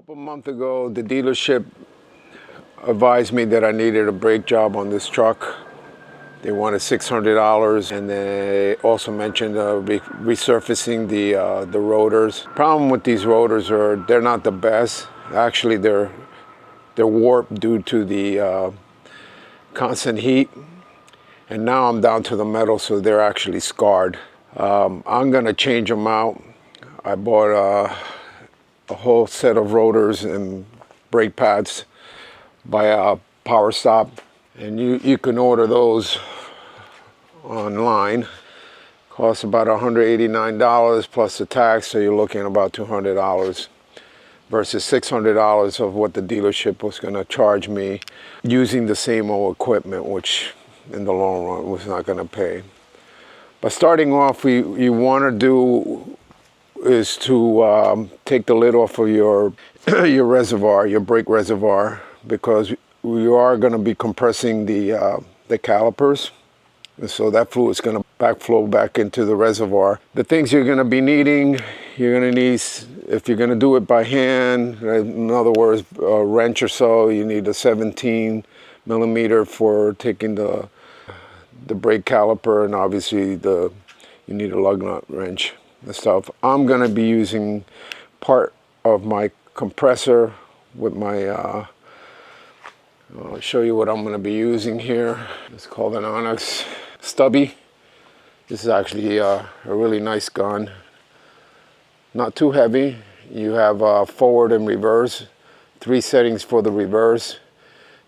couple months ago, the dealership advised me that I needed a brake job on this truck. They wanted $600, and they also mentioned resurfacing the rotors. Problem with these rotors are they're not the best. Actually, they're warped due to the constant heat, and now I'm down to the metal, so they're actually scarred. I'm gonna change them out. I bought a whole set of rotors and brake pads by Power Stop, and you can order those online. Costs about $189 plus the tax, so you're looking at about $200 versus $600 of what the dealership was going to charge me using the same old equipment, which in the long run was not going to pay. But starting off, you want to do is to take the lid off of your reservoir, your brake reservoir, because we are going to be compressing the calipers, and so that fluid is going to backflow back into the reservoir. The things you're going to be needing, you're going to need, if you're going to do it by hand, in other words, a wrench or so, you need a 17 millimeter for taking the brake caliper, and obviously you need a lug nut wrench and stuff. I'm going to be using part of my compressor with my I'll show you what I'm going to be using here. It's called an Onyx Stubby. This is actually a really nice gun. Not too heavy. You have forward and reverse. 3 settings for the reverse,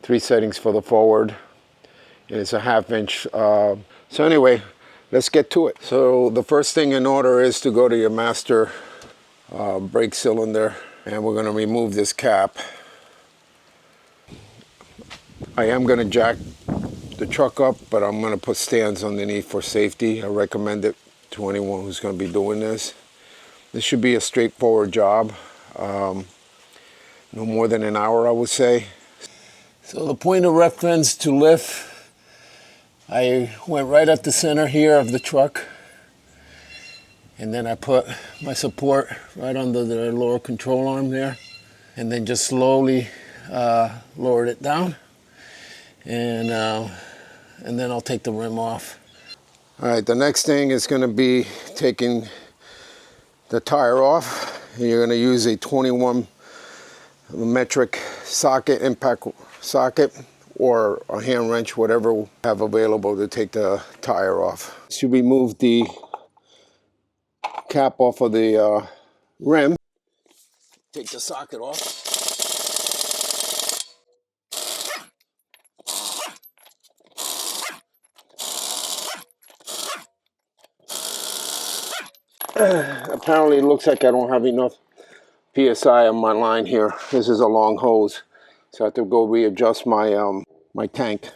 3 settings for the forward. And it's a 1/2 inch. So anyway, let's get to it. So the first thing in order is to go to your master brake cylinder, and we're going to remove this cap. I am going to jack the truck up, but I'm going to put stands underneath for safety. I recommend it to anyone who's going to be doing this. This should be a straightforward job. No more than an hour, I would say. So the point of reference to lift, I went right at the center here of the truck, and then I put my support right under the lower control arm there, and then just slowly lowered it down, and then I'll take the rim off. All right, the next thing is going to be taking the tire off. You're going to use a 21 metric socket, impact socket, or a hand wrench, whatever you have available to take the tire off. So we remove the cap off of the rim. Take the socket off. Apparently it looks like I don't have enough PSI on my line here. This is a long hose, so I have to go readjust my my tank.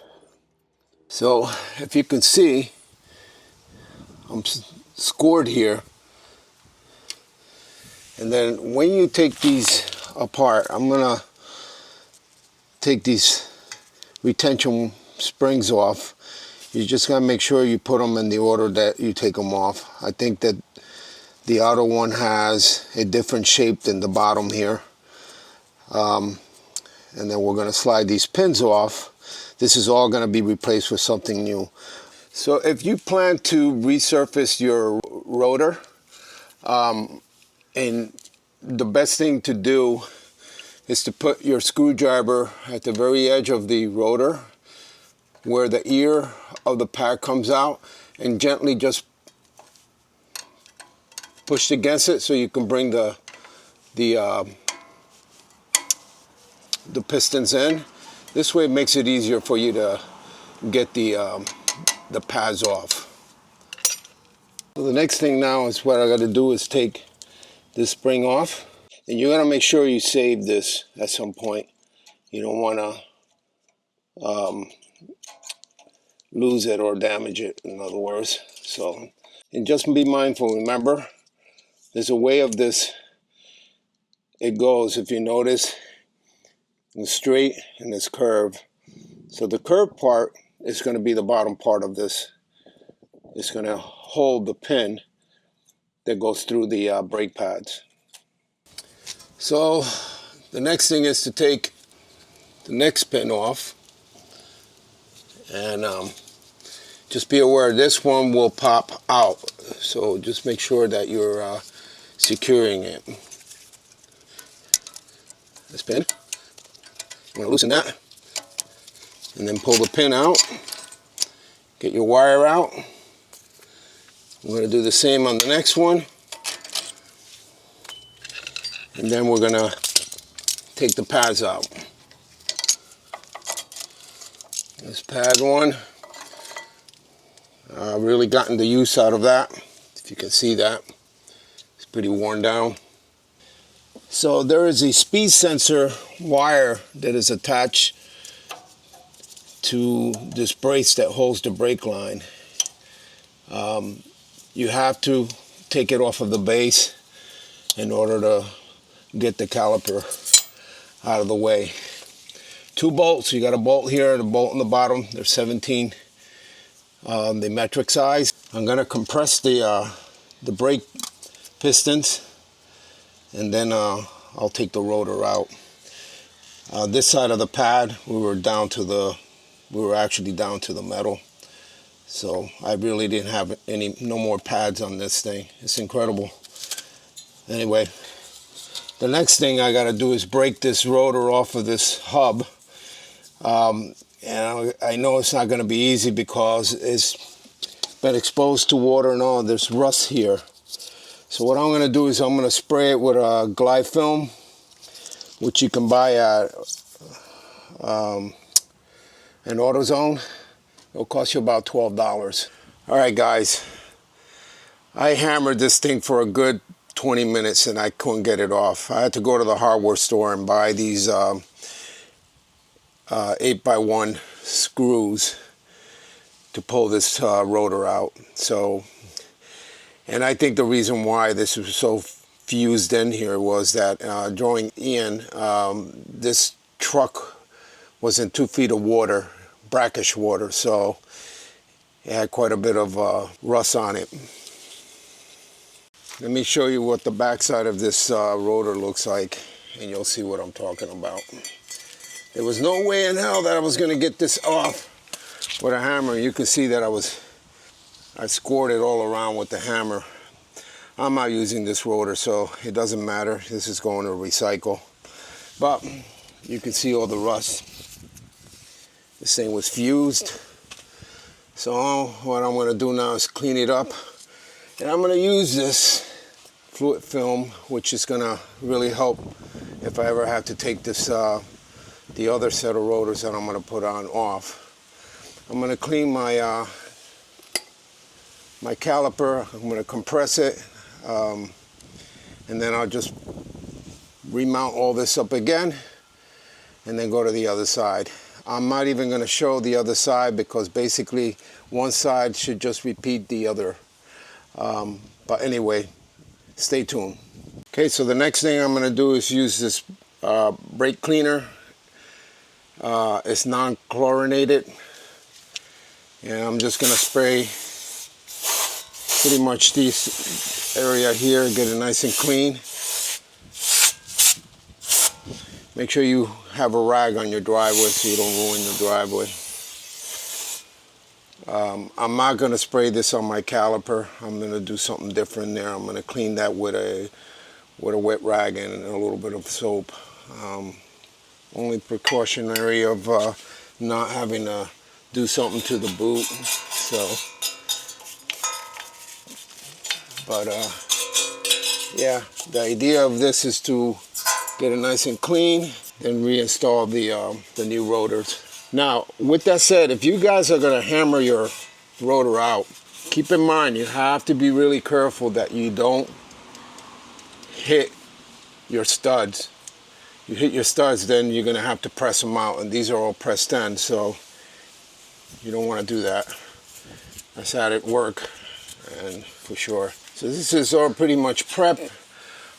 So if you can see, I'm scored here. And then when you take these apart, I'm gonna take these retention springs off. You just gotta make sure you put them in the order that you take them off. I think that the outer one has a different shape than the bottom here. And then we're gonna slide these pins off. This is all gonna be replaced with something new. So if you plan to resurface your rotor, and the best thing to do is to put your screwdriver at the very edge of the rotor where the ear of the pad comes out, and gently just push against it so you can bring the pistons in. This way it makes it easier for you to get the pads off. So the next thing now is what I got to do is take this spring off, and you got to make sure you save this at some point. You don't want to lose it or damage it, in other words. So, and just be mindful, remember, there's a way of this, it goes, if you notice, it's straight and it's curved. So the curved part is going to be the bottom part of this. It's going to hold the pin that goes through the brake pads. So The next thing is to take the next pin off, and just be aware this one will pop out, so just make sure that you're securing it. This pin, I'm going to loosen that, and then pull the pin out, get your wire out. I'm going to do the same on the next one, and then we're going to take the pads out. This pad one, really gotten the use out of that. If you can see that, it's pretty worn down. So there is a speed sensor wire that is attached to this brace that holds the brake line. You have to take it off of the base in order to get the caliper out of the way. 2 bolts, you got a bolt here and a bolt on the bottom. They're 17, the metric size. I'm gonna compress the brake pistons, and then I'll take the rotor out. This side of the pad, we were actually down to the metal. So I really didn't have no more pads on this thing. It's incredible. Anyway, the next thing I gotta do is break this rotor off of this hub. And I know it's not going to be easy because it's been exposed to water and all. There's rust here. So what I'm going to do is I'm going to spray it with a glide film, which you can buy at an AutoZone. It'll cost you about $12. All right, guys. I hammered this thing for a good 20 minutes and I couldn't get it off. I had to go to the hardware store and buy these 8x1 screws to pull this rotor out. So, and I think the reason why this was so fused in here was that during Ian, this truck was in 2 feet of water, brackish water, so it had quite a bit of rust on it. Let me show you what the backside of this rotor looks like, and you'll see what I'm talking about. There was no way in hell that I was going to get this off with a hammer. You can see that I scored it all around with the hammer. I'm not using this rotor, so it doesn't matter. This is going to recycle. But you can see all the rust. This thing was fused. So what I'm going to do now is clean it up. And I'm going to use this fluid film, which is going to really help if I ever have to take this the other set of rotors that I'm going to put on off. I'm going to clean my my caliper. I'm going to compress it, and then I'll just remount all this up again and then go to the other side. I'm not even going to show the other side because basically one side should just repeat the other. But anyway, stay tuned. Okay, so the next thing I'm going to do is use this brake cleaner. It's non-chlorinated, and I'm just going to spray pretty much this area here, get it nice and clean. Make sure you have a rag on your driveway so you don't ruin the driveway. I'm not going to spray this on my caliper. I'm going to do something different there. I'm going to clean that with a wet rag and a little bit of soap. Only precautionary of not having to do something to the boot. So, but yeah, the idea of this is to get it nice and clean and reinstall the new rotors. Now, with that said, if you guys are going to hammer your rotor out, keep in mind you have to be really careful that you don't hit your studs. You hit your studs, then you're going to have to press them out, and these are all pressed in, so you don't want to do that. That's how it work, and for sure. So this is all pretty much prepped.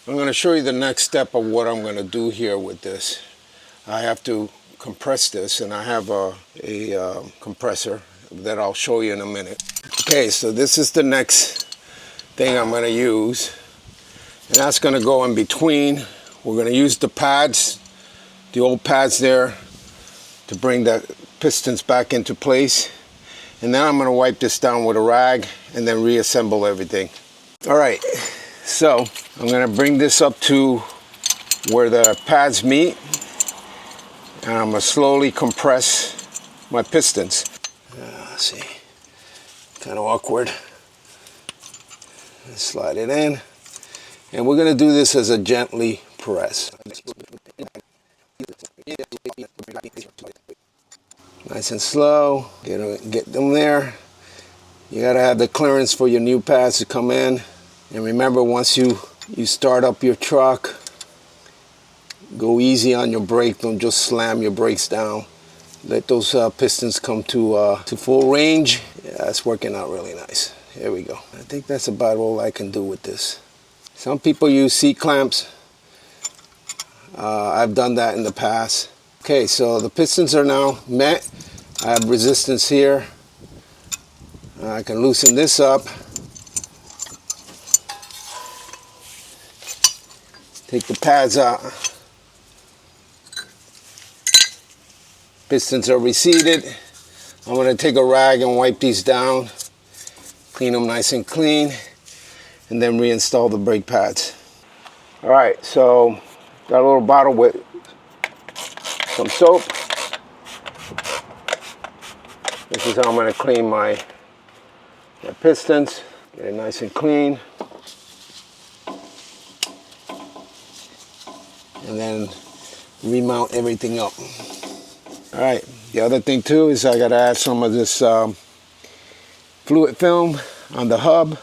I'm going to show you the next step of what I'm going to do here with this. I have to compress this, and I have a compressor that I'll show you in a minute. Okay, so this is the next thing I'm going to use, and that's going to go in between. We're going to use the pads the old pads there to bring the pistons back into place. And then I'm going to wipe this down with a rag and then reassemble everything. All right, so I'm going to bring this up to where the pads meet, and I'm going to slowly compress my pistons. Let's see, kind of awkward. Slide it in, and we're going to do this as a gently press. Nice and slow, get them there. You got to have the clearance for your new pads to come in. And remember, once you start up your truck, go easy on your brake. Don't just slam your brakes down. Let those pistons come to full range. Yeah, it's working out really nice. Here we go. I think that's about all I can do with this. Some people use seat clamps. I've done that in the past. Okay, so the pistons are now met. I have resistance here. I can loosen this up. Take the pads out. Pistons are reseated. I'm going to take a rag and wipe these down. Clean them nice and clean. And then reinstall the brake pads. Alright, so got a little bottle with some soap. This is how I'm going to clean my pistons. Get it nice and clean. And then remount everything up. Alright, the other thing too is I got to add some of this fluid film on the hub.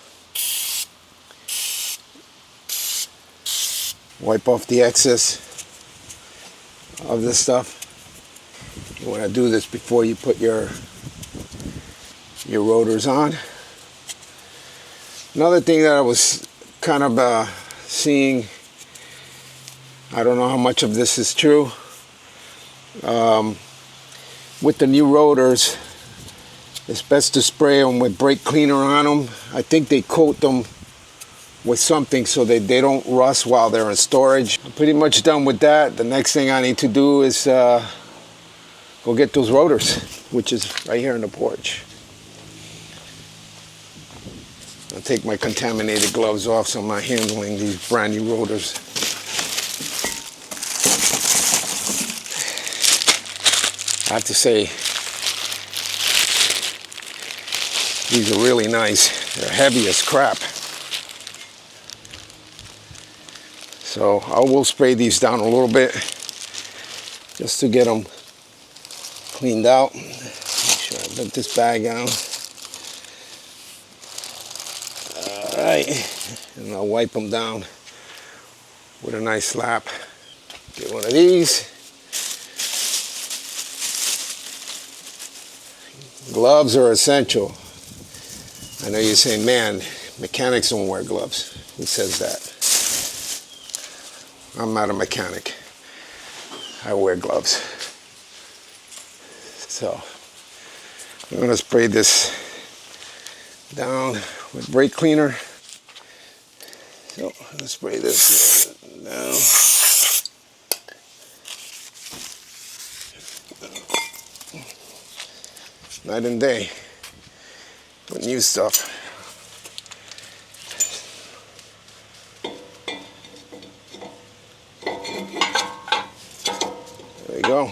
Wipe off the excess of this stuff. You want to do this before you put your rotors on. Another thing that I was kind of seeing, I don't know how much of this is true, with the new rotors, it's best to spray them with brake cleaner on them. I think they coat them with something so that they don't rust while they're in storage. I'm pretty much done with that. The next thing I need to do is go get those rotors, which is right here on the porch. I'll take my contaminated gloves off so I'm not handling these brand new rotors. I have to say, these are really nice. They're heavy as crap. So I will spray these down a little bit just to get them cleaned out. Make sure I put this bag on. All right, and I'll wipe them down with a nice slap. Get one of these. Gloves are essential. I know you're saying, man, mechanics don't wear gloves. Who says that? I'm not a mechanic. I wear gloves. So I'm going to spray this down with brake cleaner. So let's spray this down. Night and day with new stuff. There we go.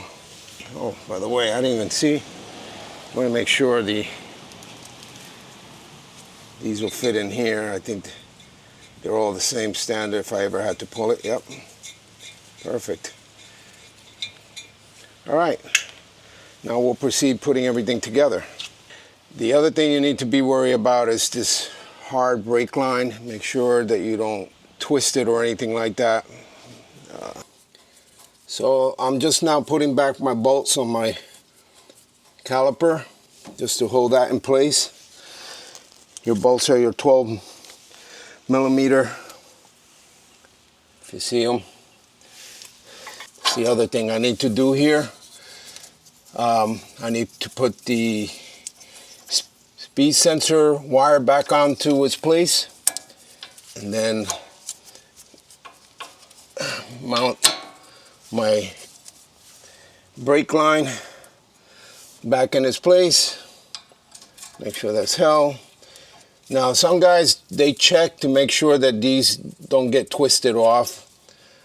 Oh, by the way, I didn't even see. I want to make sure these will fit in here. I think they're all the same standard if I ever had to pull it. Yep. Perfect. All right. Now we'll proceed putting everything together. The other thing you need to be worried about is this hard brake line. Make sure that you don't twist it or anything like that. So I'm just now putting back my bolts on my caliper just to hold that in place. Your bolts are your 12 millimeter, if you see them. That's the other thing I need to do here. I need to put the speed sensor wire back onto its place and then mount my Brake line back in its place. Make sure that's held. Now some guys, they check to make sure that these don't get twisted off.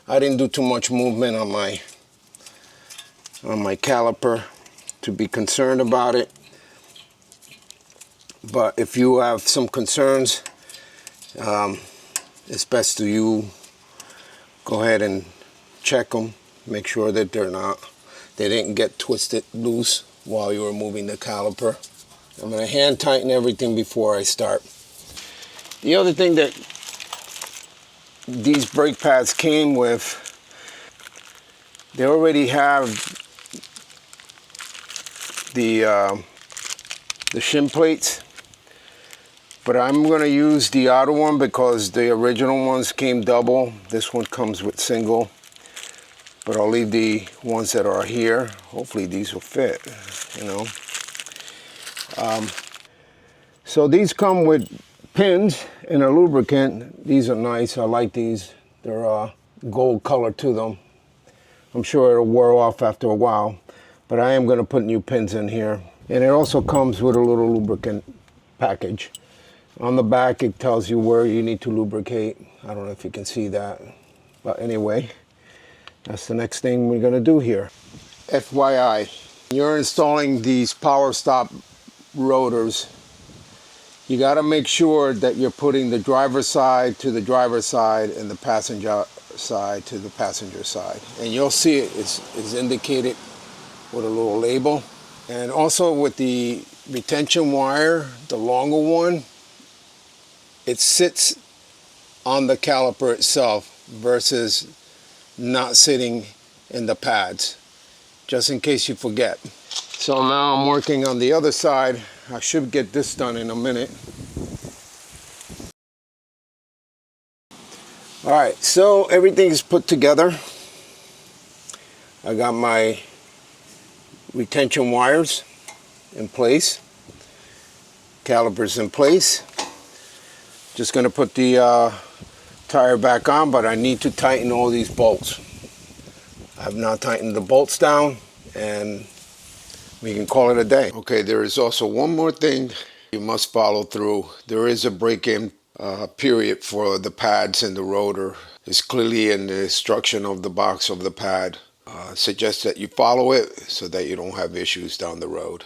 I didn't do too much movement on my caliper to be concerned about it. But if you have some concerns, it's best to you go ahead and check them. Make sure that they didn't get twisted loose while you were moving the caliper. I'm going to hand tighten everything before I start. The other thing that these brake pads came with, they already have the shim plates, but I'm going to use the outer one because the original ones came double. This one comes with single, but I'll leave the ones that are here. Hopefully these will fit, you know. So these come with pins and a lubricant. These are nice. I like these. They're gold color to them. I'm sure it'll wear off after a while, but I am going to put new pins in here. And it also comes with a little lubricant package. On the back it tells you where you need to lubricate. I don't know if you can see that, but anyway, that's the next thing we're going to do here. FYI, you're installing these power stop rotors, you got to make sure that you're putting the driver's side to the driver's side and the passenger side to the passenger side. And you'll see it's indicated with a little label. And also with the retention wire, the longer one, it sits on the caliper itself versus not sitting in the pads, just in case you forget. So now I'm working on the other side. I should get this done in a minute. All right, so everything's put together. I got my retention wires in place, calipers in place. Just gonna put the tire back on, but I need to tighten all these bolts. I have not tightened the bolts down, and we can call it a day. Okay, there is also one more thing you must follow through. There is a break-in period for the pads and the rotor. It's clearly in the instruction of the box of the pad. Suggest that you follow it so that you don't have issues down the road.